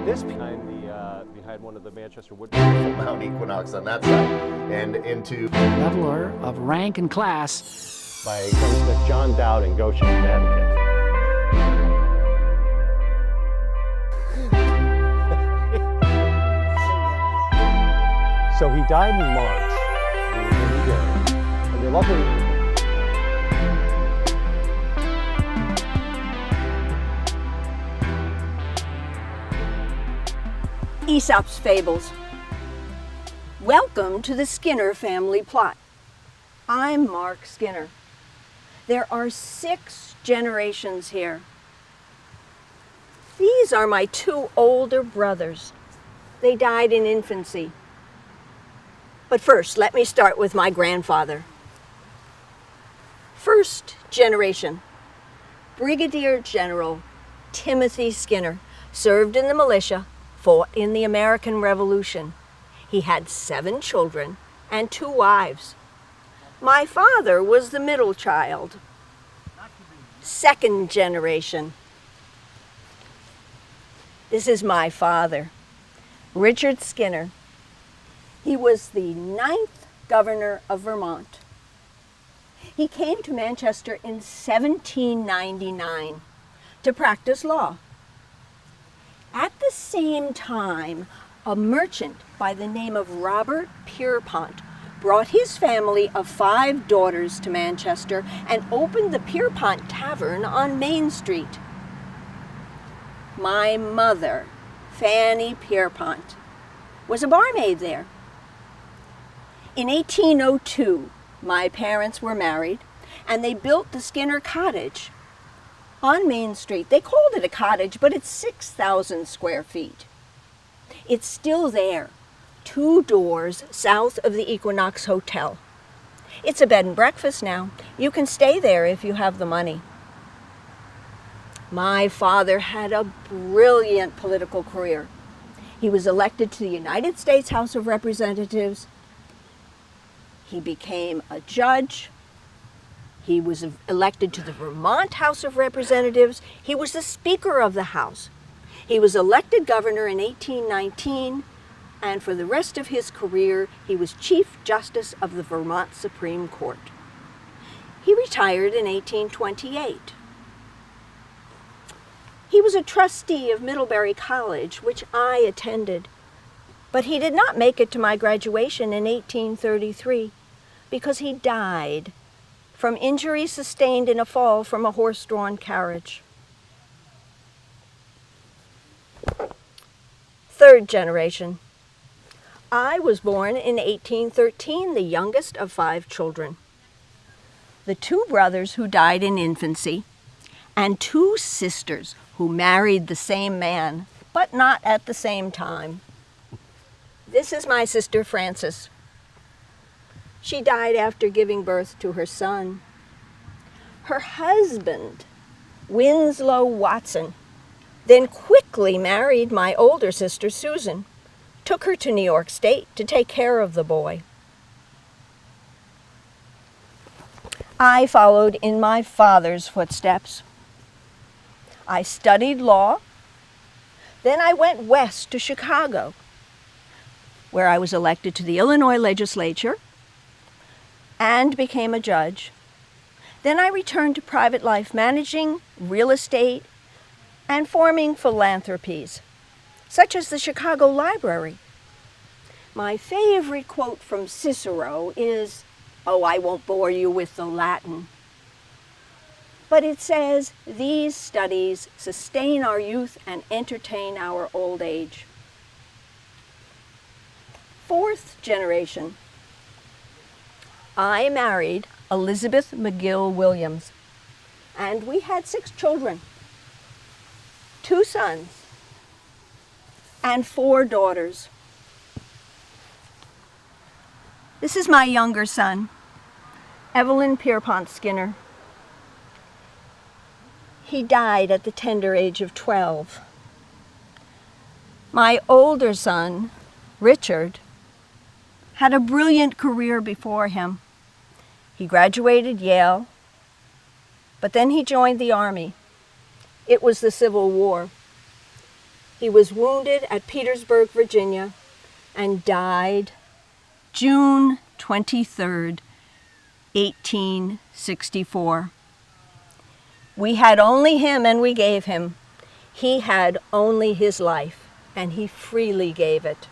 This behind one of the Manchester Wood Mount Equinox on that side, and into leveler of rank and class by gunsmith John Dowd in Goshen, Connecticut. So he died in March. And they're luckily. Aesop's Fables. Welcome to the Skinner family plot. I'm Mark Skinner. There are 6 generations here. These are my 2 older brothers. They died in infancy. But first, let me start with my grandfather. First generation, Brigadier General Timothy Skinner, served in the militia, fought in the American Revolution. He had 7 children and 2 wives. My father was the middle child. Second generation. This is my father, Richard Skinner. He was the 9th governor of Vermont. He came to Manchester in 1799 to practice law. At the same time, a merchant by the name of Robert Pierpont brought his family of 5 daughters to Manchester and opened the Pierpont Tavern on Main Street. My mother, Fanny Pierpont, was a barmaid there. In 1802, my parents were married, and they built the Skinner Cottage on Main Street. They called it a cottage, but it's 6,000 square feet. It's still there, 2 doors south of the Equinox Hotel. It's a bed and breakfast now. You can stay there if you have the money. My father had a brilliant political career. He was elected to the United States House of Representatives. He became a judge. He was elected to the Vermont House of Representatives. He was the Speaker of the House. He was elected governor in 1819, and for the rest of his career, he was Chief Justice of the Vermont Supreme Court. He retired in 1828. He was a trustee of Middlebury College, which I attended, but he did not make it to my graduation in 1833 because he died from injuries sustained in a fall from a horse-drawn carriage. Third generation. I was born in 1813, the youngest of 5 children. The 2 brothers who died in infancy, and 2 sisters who married the same man, but not at the same time. This is my sister Frances. She died after giving birth to her son. Her husband, Winslow Watson, then quickly married my older sister Susan, took her to New York State to take care of the boy. I followed in my father's footsteps. I studied law. Then I went west to Chicago, where I was elected to the Illinois legislature and became a judge. Then I returned to private life, managing real estate and forming philanthropies, such as the Chicago Library. My favorite quote from Cicero is, oh, I won't bore you with the Latin, but it says, these studies sustain our youth and entertain our old age. Fourth generation. I married Elizabeth McGill Williams, and we had 6 children, 2 sons, and 4 daughters. This is my younger son, Evelyn Pierpont Skinner. He died at the tender age of 12. My older son, Richard, had a brilliant career before him. He graduated Yale, but then he joined the Army. It was the Civil War. He was wounded at Petersburg, Virginia, and died June 23rd, 1864. We had only him and we gave him. He had only his life, and he freely gave it.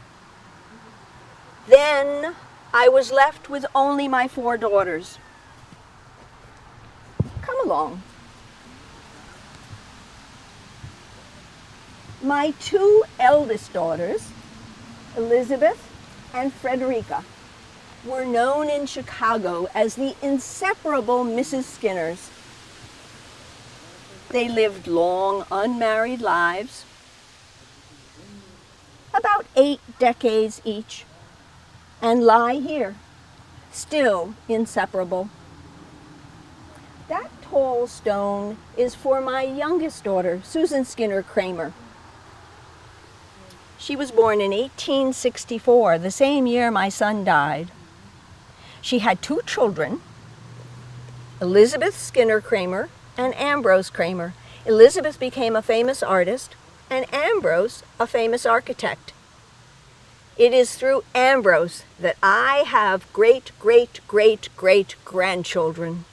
Then I was left with only my 4 daughters. Come along. My 2 eldest daughters, Elizabeth and Frederica, were known in Chicago as the inseparable Mrs. Skinners. They lived long, unmarried lives, about 8 decades each, and lie here, still inseparable. That tall stone is for my youngest daughter, Susan Skinner Kramer. She was born in 1864, the same year my son died. She had 2 children, Elizabeth Skinner Kramer and Ambrose Kramer. Elizabeth became a famous artist, and Ambrose a famous architect. It is through Ambrose that I have great-great-great-great-grandchildren.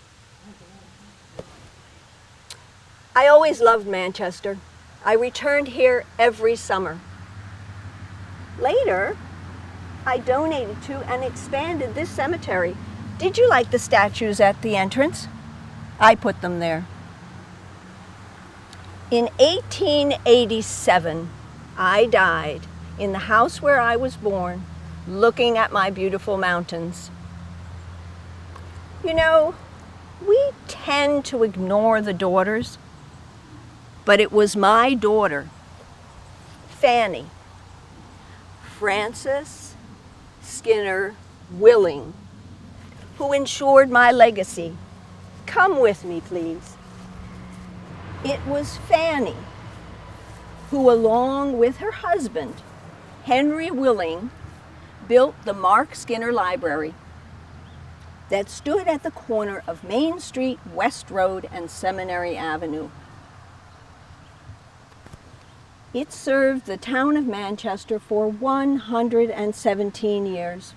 I always loved Manchester. I returned here every summer. Later, I donated to and expanded this cemetery. Did you like the statues at the entrance? I put them there. In 1887, I died in the house where I was born, looking at my beautiful mountains. You know, we tend to ignore the daughters, but it was my daughter, Fanny, Frances Skinner Willing, who ensured my legacy. Come with me, please. It was Fanny who, along with her husband, Henry Willing, built the Mark Skinner Library that stood at the corner of Main Street, West Road, and Seminary Avenue. It served the town of Manchester for 117 years.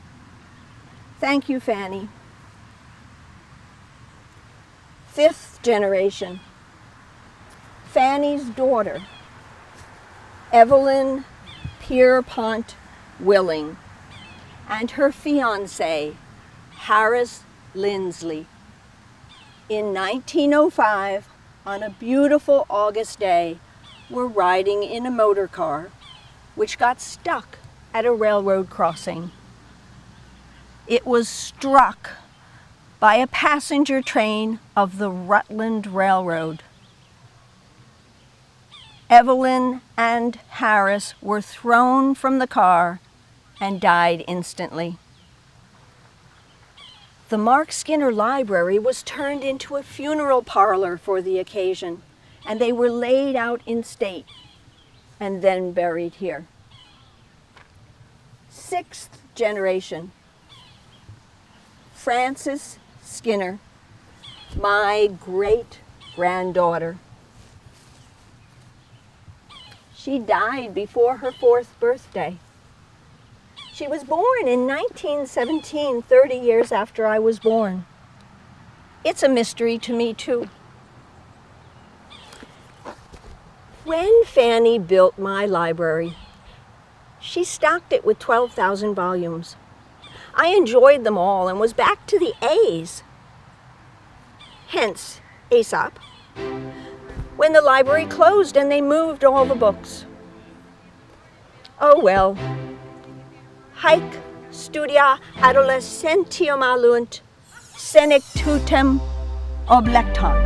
Thank you, Fanny. 5th generation. Fanny's daughter, Evelyn Pierpont Willing, and her fiancé, Harris Lindsley. In 1905, on a beautiful August day, were riding in a motor car, which got stuck at a railroad crossing. It was struck by a passenger train of the Rutland Railroad. Evelyn and Harris were thrown from the car and died instantly. The Mark Skinner Library was turned into a funeral parlor for the occasion, and they were laid out in state and then buried here. 6th generation. Frances Skinner, my great-granddaughter. She died before her 4th birthday. She was born in 1917, 30 years after I was born. It's a mystery to me, too. When Fanny built my library, she stocked it with 12,000 volumes. I enjoyed them all and was back to the A's. Hence, Aesop. When the library closed and they moved all the books. Oh well. Haec studia adolescentium alunt, senectutem oblectant.